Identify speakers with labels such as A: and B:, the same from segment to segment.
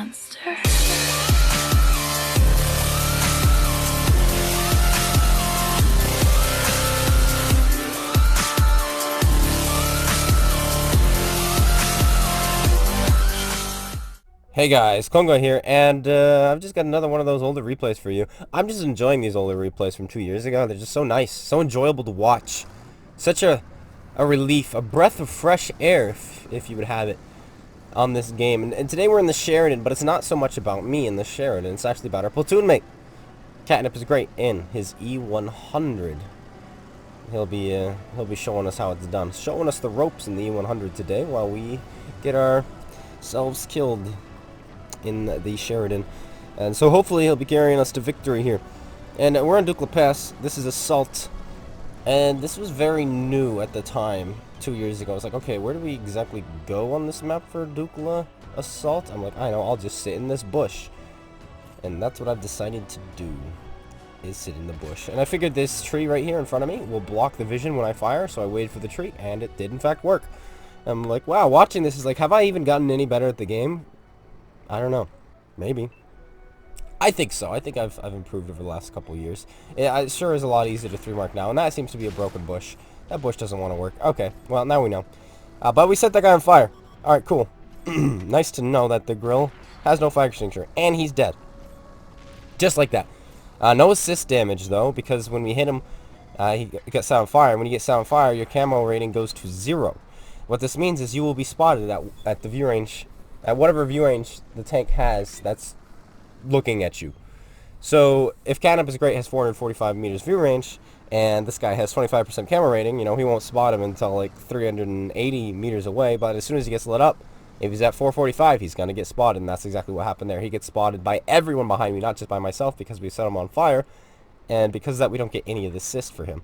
A: monster.
B: Hey guys, Kongo here, and I've just got another one of those older replays for you. I'm just enjoying these older replays from 2 years ago. They're just so nice, so enjoyable to watch. Such a relief, a breath of fresh air, if you would have it, on this game. And today we're in the Sheridan, but it's not so much about me in the Sheridan. It's actually about our platoon mate. CaTnIp Is GrEaT in his E100. He'll be showing us how it's done, showing us the ropes in the E100 today while we get ourselves killed in the Sheridan. And so hopefully he'll be carrying us to victory here. And we're on Dukla Pass. This is Assault. And this was very new at the time, 2 years ago. I was like, okay, where do we exactly go on this map for Dukla Assault? I'm like, I know, I'll just sit in this bush. And that's what I've decided to do, is sit in the bush. And I figured this tree right here in front of me will block the vision when I fire, so I waited for the tree, and it did in fact work. I'm like, wow, watching this is like, have I even gotten any better at the game? I don't know. Maybe. I think so. I think I've improved over the last couple years. It sure is a lot easier to 3-mark now, and that seems to be a broken bush. That bush doesn't want to work. Okay, well, now we know. But we set that guy on fire. Alright, cool. Nice to know that the grill has no fire extinguisher, and he's dead. Just like that. No assist damage, though, because when we hit him, he got set on fire. And when you get set on fire, your camo rating goes to 0. What this means is you will be spotted at the view range, at whatever view range the tank has that's looking at you. So if CaTnIp Is GrEaT has 445 meters view range, and this guy has 25% camera rating, you know, he won't spot him until like 380 meters away, but as soon as he gets lit up, if he's at 445, he's going to get spotted, and that's exactly what happened there. He gets spotted by everyone behind me, not just by myself, because we set him on fire, and because of that, we don't get any of the assist for him.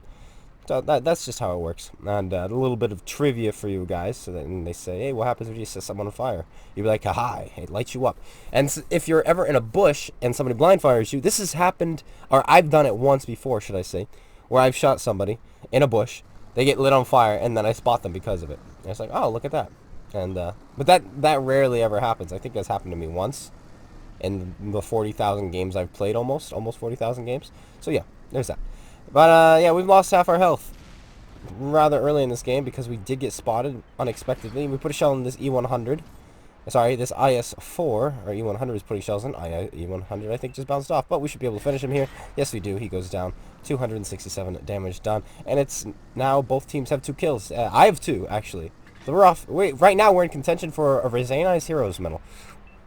B: So that's just how it works. And a little bit of trivia for you guys. So then they say, hey, what happens if you set someone on fire? You'd be like, haha, it lights you up. And if you're ever in a bush and somebody blind fires you, this has happened, or I've done it once before, should I say, where I've shot somebody in a bush, they get lit on fire, and then I spot them because of it. And it's like, oh, look at that. And but that rarely ever happens. I think that's happened to me once in the 40,000 games I've played, almost 40,000 games. So yeah, there's that. But, yeah, we've lost half our health rather early in this game because we did get spotted unexpectedly. We put a shell in this E100. Sorry, this IS-4, or E100 is putting shells in. E100, I think, just bounced off. But we should be able to finish him here. Yes, we do. He goes down. 267 damage done. And it's now both teams have 2 kills. I have 2, actually. So we're off. Right now, we're in contention for a Mercenaries Heroes medal.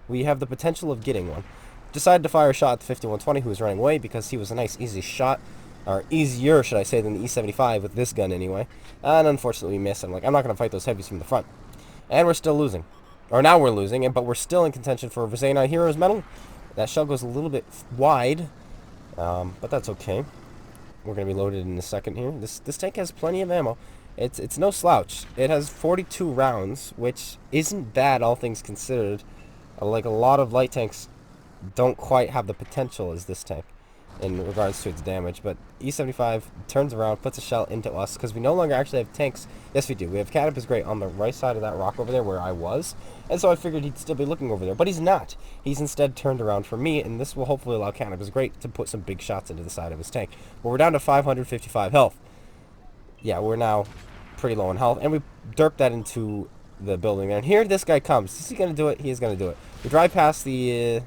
B: We have the potential of getting one. Decided to fire a shot at the 5120, who was running away, because he was a nice, easy shot. Or easier, should I say, than the E75 with this gun anyway. And unfortunately we missed. I'm like, I'm not going to fight those heavies from the front. And we're still losing. Or now we're losing, but we're still in contention for a Mercenaries Heroes medal. That shell goes a little bit wide, but that's okay. We're going to be loaded in a second here. This tank has plenty of ammo. It's no slouch. It has 42 rounds, which isn't bad, all things considered. Like a lot of light tanks don't quite have the potential as this tank in regards to its damage, but E75 turns around, puts a shell into us, because we no longer actually have tanks. Yes, we do. We have CaTnIp Is GrEaT on the right side of that rock over there where I was, and so I figured he'd still be looking over there, but he's not. He's instead turned around for me, and this will hopefully allow CaTnIp Is GrEaT to put some big shots into the side of his tank. But we're down to 555 health. Yeah, we're now pretty low in health, and we derped that into the building, and here this guy comes. Is he going to do it? He is going to do it. We drive past the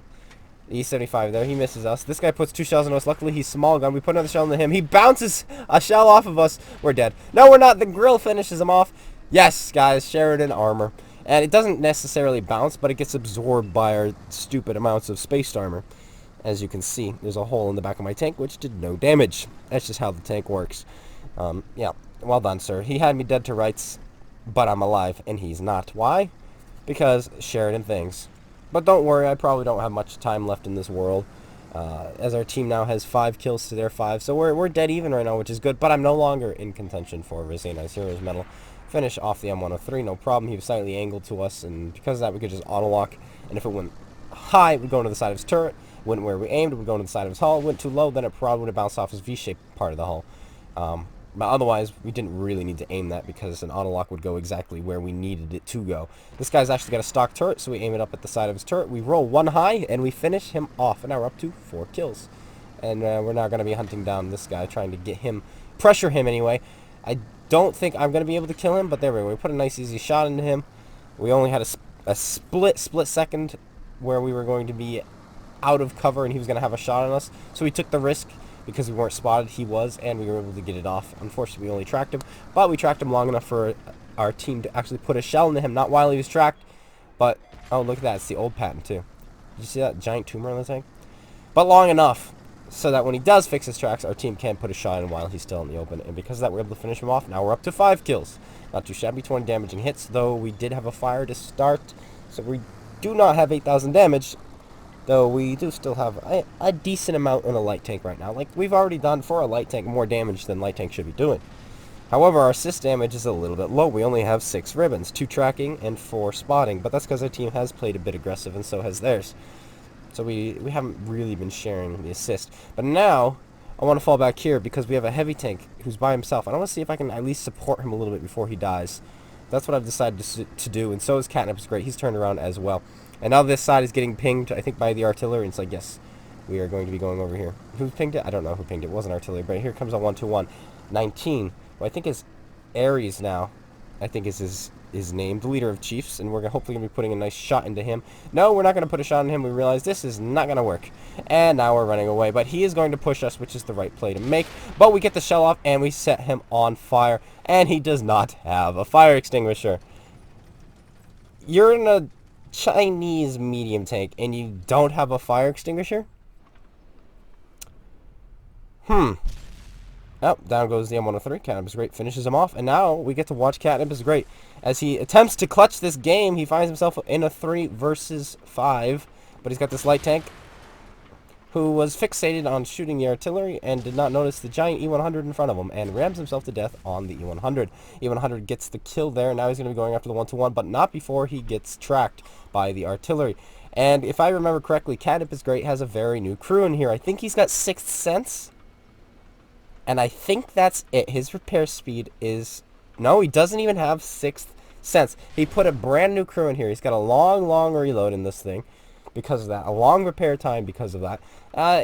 B: E75 there. He misses us. This guy puts 2 shells in us. Luckily, he's small gun. We put another shell into him. He bounces a shell off of us. We're dead. No, we're not. The grill finishes him off. Yes, guys. Sheridan armor. And it doesn't necessarily bounce, but it gets absorbed by our stupid amounts of spaced armor. As you can see, there's a hole in the back of my tank, which did no damage. That's just how the tank works. Yeah. Well done, sir. He had me dead to rights, but I'm alive, and he's not. Why? Because Sheridan things. But don't worry, I probably don't have much time left in this world, as our team now has 5 kills to their 5, so we're dead even right now, which is good, but I'm no longer in contention for Mercenaries Heroes medal. Finish off the M103, no problem. He was slightly angled to us, and because of that, we could just auto-lock, and if it went high, it would go into the side of his turret. Went where we aimed, it would go into the side of his hull. Went too low, then it probably would have bounced off his V-shaped part of the hull. But otherwise, we didn't really need to aim that because an autolock would go exactly where we needed it to go. This guy's actually got a stock turret, so we aim it up at the side of his turret. We roll one high, and we finish him off. And now we're up to 4 kills. And we're now going to be hunting down this guy, trying to get him, pressure him anyway. I don't think I'm going to be able to kill him, but there we go. We put a nice easy shot into him. We only had a split second where we were going to be out of cover and he was going to have a shot on us. So we took the risk because we weren't spotted. He was, and we were able to get it off. Unfortunately, we only tracked him, but we tracked him long enough for our team to actually put a shell into him, not while he was tracked, but, oh, look at that. It's the old patent, too. Did you see that giant tumor on the tank? But long enough so that when he does fix his tracks, our team can put a shot in while he's still in the open. And because of that, we're able to finish him off. Now we're up to 5 kills. Not too shabby, 20 damaging hits, though we did have a fire to start. So we do not have 8,000 damage, though we do still have a decent amount in a light tank right now. Like, we've already done, for a light tank, more damage than light tank should be doing. However, our assist damage is a little bit low. We only have 6 ribbons, 2 tracking and 4 spotting. But that's because our team has played a bit aggressive, and so has theirs. So we haven't really been sharing the assist. But now, I want to fall back here because we have a heavy tank who's by himself. And I want to see if I can at least support him a little bit before he dies. That's what I've decided to do, and so is CaTnIp Is GrEaT. He's turned around as well. And now this side is getting pinged, I think, by the artillery. And it's like, yes, we are going to be going over here. Who pinged it? I don't know who pinged it. It wasn't artillery. But here comes a 1-2-1. 19, who I think is Ares now. I think is his name, the leader of Chiefs, and we're hopefully going to be putting a nice shot into him. No, we're not going to put a shot on him. We realize this is not going to work. And now we're running away, but he is going to push us, which is the right play to make. But we get the shell off, and we set him on fire, and he does not have a fire extinguisher. You're in a Chinese medium tank, and you don't have a fire extinguisher? Oh, down goes the M103. CaTnIp Is GrEaT finishes him off, and now we get to watch CaTnIp Is GrEaT. As he attempts to clutch this game, he finds himself in a 3 versus 5, but he's got this light tank who was fixated on shooting the artillery and did not notice the giant E100 in front of him and rams himself to death on the E100. E100 gets the kill there, and now he's going to be going after the 1-2-1, but not before he gets tracked by the artillery. And if I remember correctly, CaTnIp Is GrEaT has a very new crew in here. I think he's got 6th Sense. And I think that's it. His repair speed is... No, he doesn't even have 6th Sense. He put a brand new crew in here. He's got a long reload in this thing because of that. A long repair time because of that.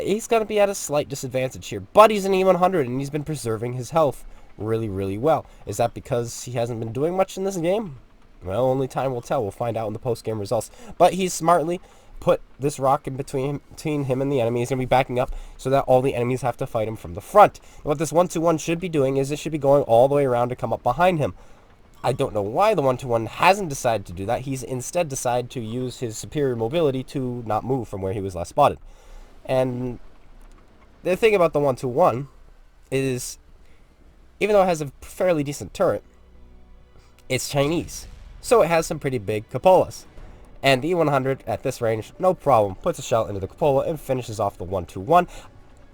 B: He's going to be at a slight disadvantage here. But he's an E100 and he's been preserving his health really well. Is that because he hasn't been doing much in this game? Well, only time will tell. We'll find out in the post-game results. But he's smartly put this rock in between him and the enemy. He's going to be backing up so that all the enemies have to fight him from the front. And what this 1-2-1 should be doing is it should be going all the way around to come up behind him. I don't know why the 1-2-1 hasn't decided to do that. He's instead decided to use his superior mobility to not move from where he was last spotted. And the thing about the 1-2-1 is, even though it has a fairly decent turret, it's Chinese. So it has some pretty big cupolas. And the E100 at this range, no problem, puts a shell into the cupola and finishes off the 1-2-1.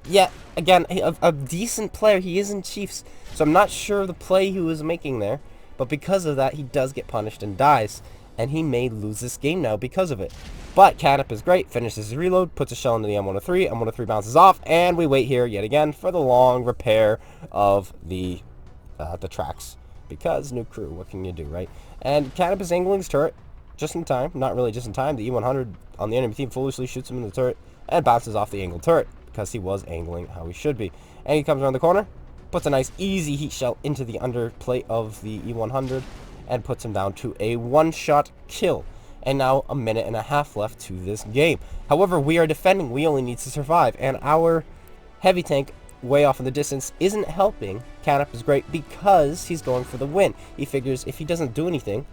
B: Yet, again, a decent player. He is in Chiefs, so I'm not sure the play he was making there. But because of that, he does get punished and dies. And he may lose this game now because of it. But CaTnIp Is GrEaT, finishes his reload, puts a shell into the M103. M103 bounces off, and we wait here yet again for the long repair of the tracks. Because new crew, what can you do, right? And CaTnIp is angling his turret. Just in time, not really just in time, the E100 on the enemy team foolishly shoots him in the turret and bounces off the angled turret because he was angling how he should be. And he comes around the corner, puts a nice easy heat shell into the underplate of the E100 and puts him down to a 1-shot kill. And now a minute and a half left to this game. However, we are defending, we only need to survive, and our heavy tank way off in the distance isn't helping CaTnIp Is GrEaT because he's going for the win. He figures if he doesn't do anything,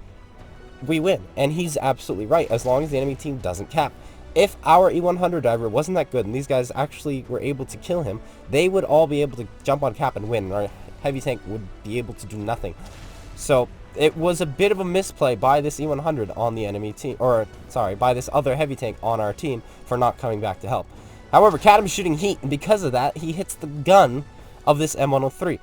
B: we win. And he's absolutely right, as long as the enemy team doesn't cap. If our E100 diver wasn't that good and these guys actually were able to kill him, they would all be able to jump on cap and win, and our heavy tank would be able to do nothing. So it was a bit of a misplay by this E100 on the enemy team, or sorry, by this other heavy tank on our team for not coming back to help. However, CaTnIp is shooting heat, and because of that, he hits the gun of this M103.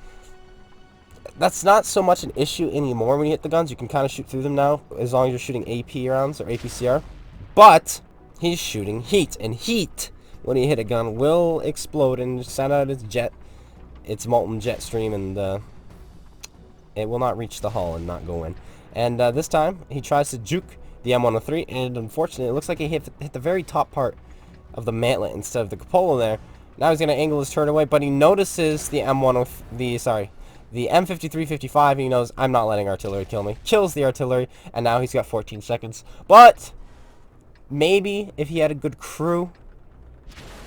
B: That's not so much an issue anymore when you hit the guns. You can kind of shoot through them now, as long as you're shooting AP rounds or APCR. But he's shooting heat, and heat, when you hit a gun, will explode and send out its molten jet stream, and It will not reach the hull and not go in. And this time, he tries to juke the M103, and unfortunately, it looks like he hit the very top part of the mantlet instead of the cupola there. Now he's going to angle his turret away, but he notices the the M5355. He knows, I'm not letting artillery kill me. Kills the artillery, and now he's got 14 seconds. But maybe if he had a good crew,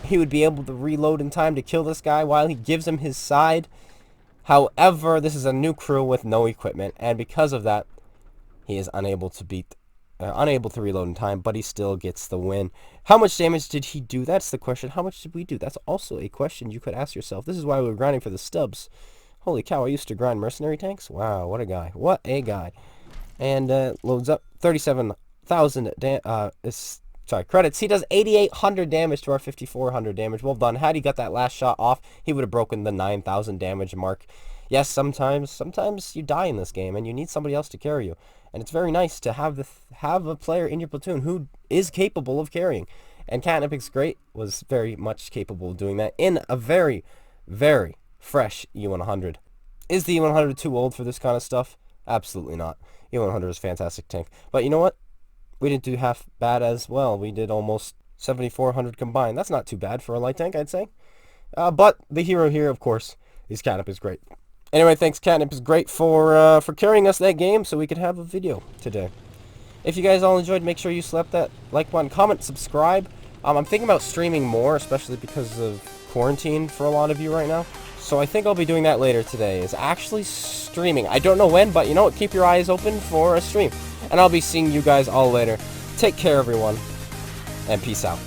B: he would be able to reload in time to kill this guy while he gives him his side. However, this is a new crew with no equipment, and because of that, he is unable to reload in time, but he still gets the win. How much damage did he do? That's the question. How much did we do? That's also a question you could ask yourself. This is why we were grinding for the stubs. Holy cow, I used to grind mercenary tanks? Wow, what a guy. What a guy. And loads up 37,000 credits. He does 8,800 damage to our 5,400 damage. Well done. Had he got that last shot off, he would have broken the 9,000 damage mark. Yes, sometimes you die in this game, and you need somebody else to carry you. And it's very nice to have a player in your platoon who is capable of carrying. And CaTnIp Is GrEaT was very much capable of doing that in a very, very fresh E100. Is the E100 too old for this kind of stuff? Absolutely not. E100 is a fantastic tank. But you know what? We didn't do half bad as well. We did almost 7,400 combined. That's not too bad for a light tank, I'd say. But the hero here, of course, is CaTnIp Is GrEaT. Anyway, thanks CaTnIp Is GrEaT for carrying us that game so we could have a video today. If you guys all enjoyed, make sure you slap that like button, comment, subscribe. I'm thinking about streaming more, especially because of quarantine for a lot of you right now. So I think I'll be doing that later today, is actually streaming. I don't know when, but you know what? Keep your eyes open for a stream. And I'll be seeing you guys all later. Take care, everyone, and peace out.